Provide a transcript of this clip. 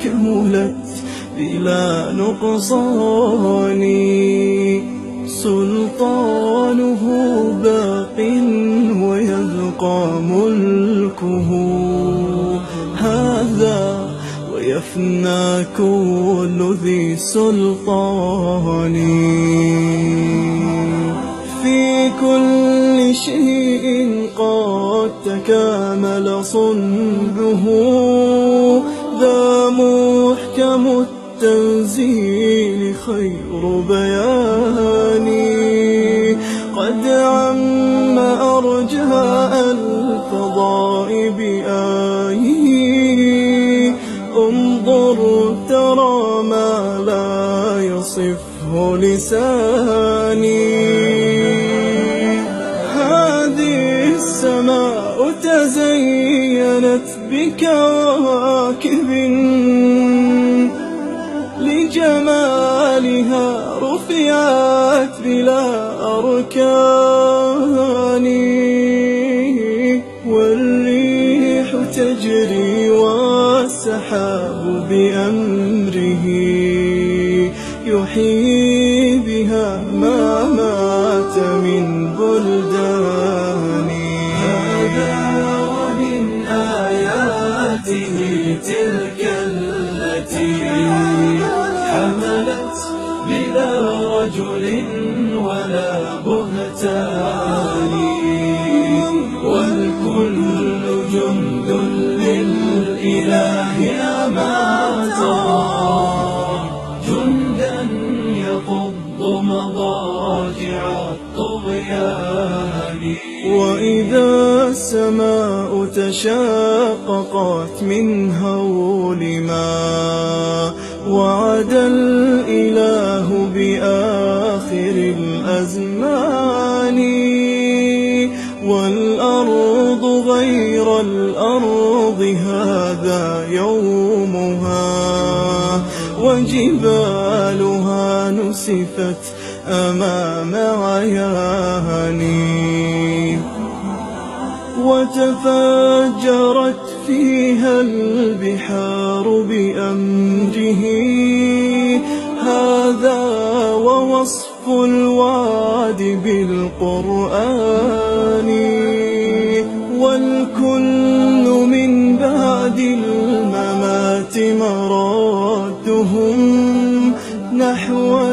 كملت بلا نقصان، سلطانه باق ويبقى ملكه هذا، ويفنى كل ذي سلطان. في كل شيء قد تكامل صنعه، ذا محكم التنزيل خير بيان، قد عم أرجاء الفضاء بآيه، انظر ترى ما لا يصفه لساني. هذه السماء تزينت بكواكب، لجمالها رفعت بلا أركان، والريح تجري والسحاب بأمره، يحيي بها ما مات من بلدان. هذا ومن آياته تلك التي حملت بلا رجل ولا بهتان، والكل جند للإله أما ترى، جندا يفض مضاجع الطغيان. وإذا السماء تشاققت من هول ما وعد الإله بآخر الأزمان، والأرض غير الأرض هذا يومها، وجبالها نسفت أمام عياني، وتفجرت فيها البحار بأمره، هذا ووصف الوعد بالقرآن. والكل من بعد الممات مرادهم نحو